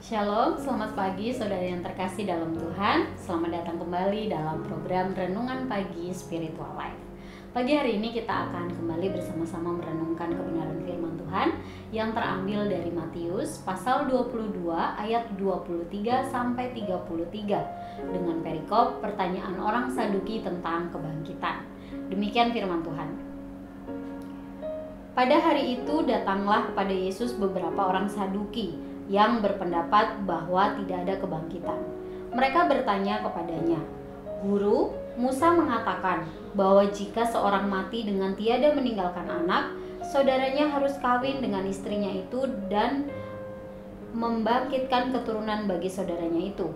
Shalom, selamat pagi saudara yang terkasih dalam Tuhan. Selamat datang kembali dalam program Renungan Pagi Spiritual Life. Pagi hari ini kita akan kembali bersama-sama merenungkan kebenaran firman Tuhan yang terambil dari Matius pasal 22 ayat 23 sampai 33 dengan perikop pertanyaan orang Saduki tentang kebangkitan. Demikian firman Tuhan. Pada hari itu datanglah kepada Yesus beberapa orang Saduki yang berpendapat bahwa tidak ada kebangkitan. Mereka bertanya kepadanya, "Guru, Musa mengatakan bahwa jika seorang mati dengan tiada meninggalkan anak, saudaranya harus kawin dengan istrinya itu dan membangkitkan keturunan bagi saudaranya itu.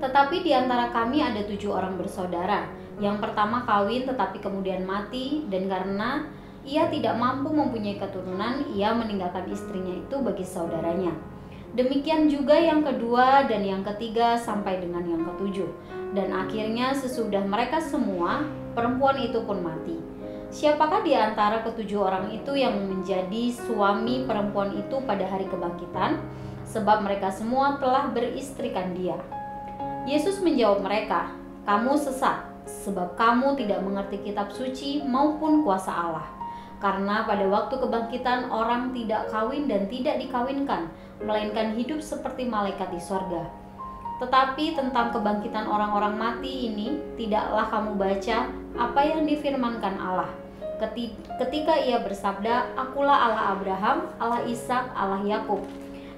Tetapi di antara kami ada 7 orang bersaudara. Yang pertama kawin tetapi kemudian mati, dan karena ia tidak mampu mempunyai keturunan, ia meninggalkan istrinya itu bagi saudaranya. Demikian juga yang kedua dan yang ketiga sampai dengan yang ketujuh. Dan akhirnya sesudah mereka semua, perempuan itu pun mati. Siapakah di antara ketujuh orang itu yang menjadi suami perempuan itu pada hari kebangkitan? Sebab mereka semua telah beristrikan dia." Yesus menjawab mereka, "Kamu sesat, sebab kamu tidak mengerti kitab suci maupun kuasa Allah. Karena pada waktu kebangkitan orang tidak kawin dan tidak dikawinkan, melainkan hidup seperti malaikat di sorga. Tetapi tentang kebangkitan orang-orang mati ini, tidaklah kamu baca apa yang difirmankan Allah ketika ia bersabda, 'Akulah Allah Abraham, Allah Ishak, Allah Yakub.'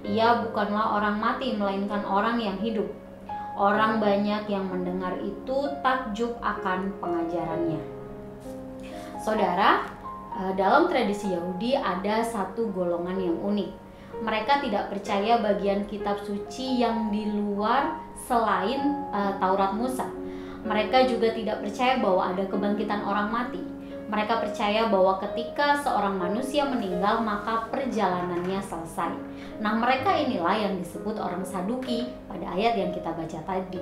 Ia bukanlah orang mati, melainkan orang yang hidup." Orang banyak yang mendengar itu takjub akan pengajarannya. Saudara, dalam tradisi Yahudi ada satu golongan yang unik. Mereka tidak percaya bagian kitab suci yang di luar selain Taurat Musa. Mereka juga tidak percaya bahwa ada kebangkitan orang mati. Mereka percaya bahwa ketika seorang manusia meninggal maka perjalanannya selesai. Nah, mereka inilah yang disebut orang Saduki pada ayat yang kita baca tadi.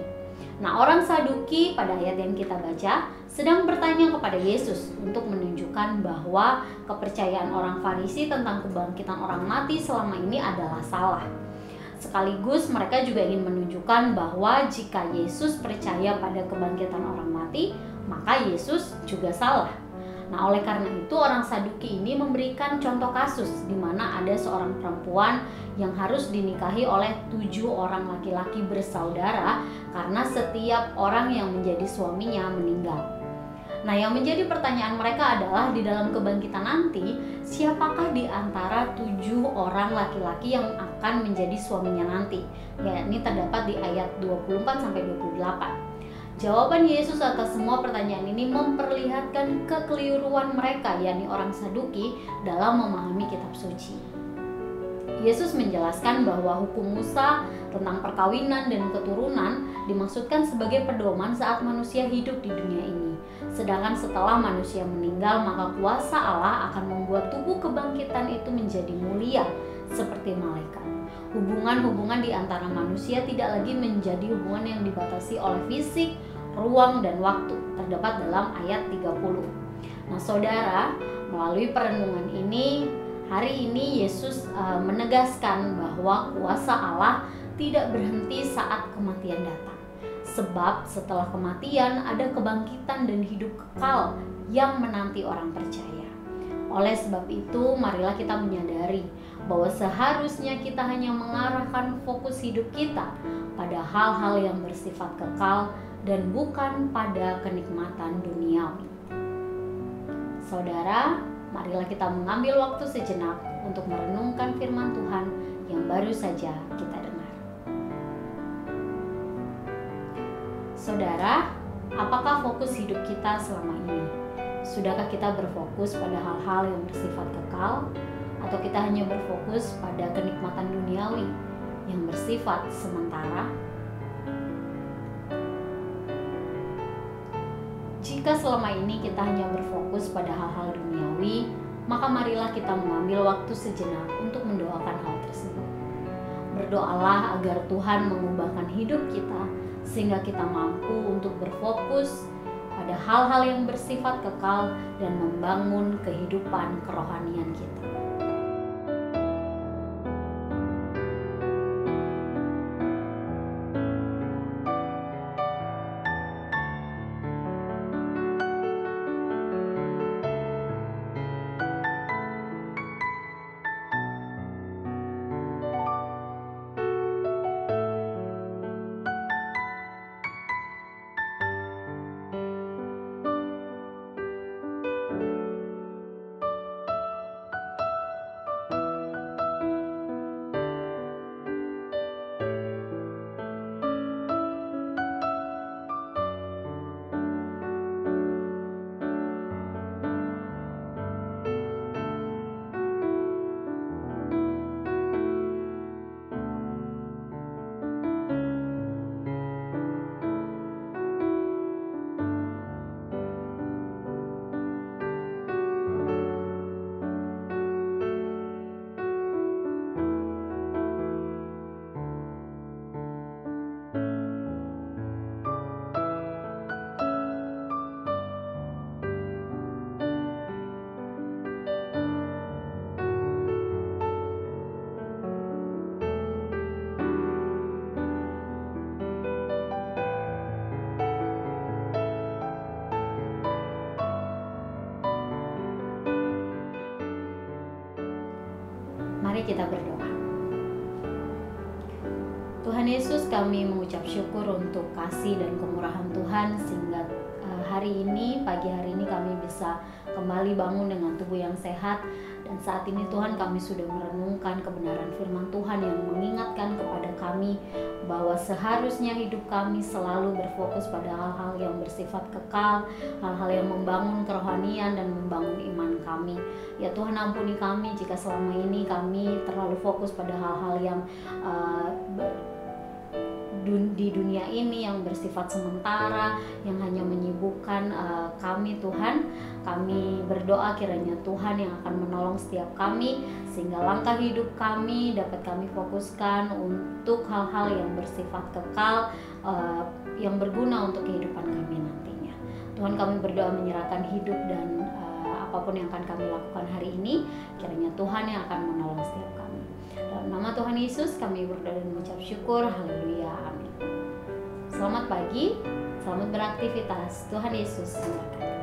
Nah, orang Saduki pada ayat yang kita baca sedang bertanya kepada Yesus untuk menunjukkan bahwa kepercayaan orang Farisi tentang kebangkitan orang mati selama ini adalah salah. Sekaligus mereka juga ingin menunjukkan bahwa jika Yesus percaya pada kebangkitan orang mati, maka Yesus juga salah. Nah, oleh karena itu orang Saduki ini memberikan contoh kasus di mana ada seorang perempuan yang harus dinikahi oleh 7 orang laki-laki bersaudara karena setiap orang yang menjadi suaminya meninggal. Nah, yang menjadi pertanyaan mereka adalah di dalam kebangkitan nanti, siapakah di antara 7 orang laki-laki yang akan menjadi suaminya nanti? Ya, ini terdapat di ayat 24-28. Jawaban Yesus atas semua pertanyaan ini memperlihatkan kekeliruan mereka, yakni orang Saduki, dalam memahami kitab suci. Yesus menjelaskan bahwa hukum Musa tentang perkawinan dan keturunan dimaksudkan sebagai pedoman saat manusia hidup di dunia ini. Sedangkan setelah manusia meninggal, maka kuasa Allah akan membuat tubuh kebangkitan itu menjadi mulia seperti malaikat. Hubungan-hubungan di antara manusia tidak lagi menjadi hubungan yang dibatasi oleh fisik, ruang, dan waktu, terdapat dalam ayat 30. Nah, saudara, melalui perenungan ini, hari ini Yesus menegaskan bahwa kuasa Allah tidak berhenti saat kematian datang. Sebab setelah kematian ada kebangkitan dan hidup kekal yang menanti orang percaya. Oleh sebab itu, marilah kita menyadari bahwa seharusnya kita hanya mengarahkan fokus hidup kita pada hal-hal yang bersifat kekal dan bukan pada kenikmatan duniawi. Saudara, marilah kita mengambil waktu sejenak untuk merenungkan firman Tuhan yang baru saja kita dengar. Saudara, apakah fokus hidup kita selama ini? Sudahkah kita berfokus pada hal-hal yang bersifat kekal? Atau kita hanya berfokus pada kenikmatan duniawi yang bersifat sementara? Jika selama ini kita hanya berfokus pada hal-hal duniawi, maka marilah kita mengambil waktu sejenak untuk mendoakan hal tersebut. Berdoalah agar Tuhan mengubahkan hidup kita sehingga kita mampu untuk berfokus pada hal-hal yang bersifat kekal dan membangun kehidupan kerohanian kita. Mari kita berdoa. Tuhan Yesus, kami mengucap syukur untuk kasih dan kemurahan Tuhan sehingga hari ini, pagi hari ini kami bisa kembali bangun dengan tubuh yang sehat. Dan saat ini Tuhan, kami sudah merenungkan kebenaran firman Tuhan yang mengingatkan kepada kami bahwa seharusnya hidup kami selalu berfokus pada hal-hal yang bersifat kekal, hal-hal yang membangun kerohanian dan membangun iman kami. Ya Tuhan, ampuni kami jika selama ini kami terlalu fokus pada hal-hal yang di dunia ini yang bersifat sementara, yang hanya menyibukkan kami. Tuhan, kami berdoa kiranya Tuhan yang akan menolong setiap kami sehingga langkah hidup kami dapat kami fokuskan untuk hal-hal yang bersifat kekal, yang berguna untuk kehidupan kami nantinya. Tuhan, kami berdoa menyerahkan hidup dan apapun yang akan kami lakukan hari ini, kiranya Tuhan yang akan menolong setiap kami. Dalam nama Tuhan Yesus kami berdoa dan mengucap syukur. Haleluya, amin. Selamat pagi, selamat beraktivitas. Tuhan Yesus memberkati.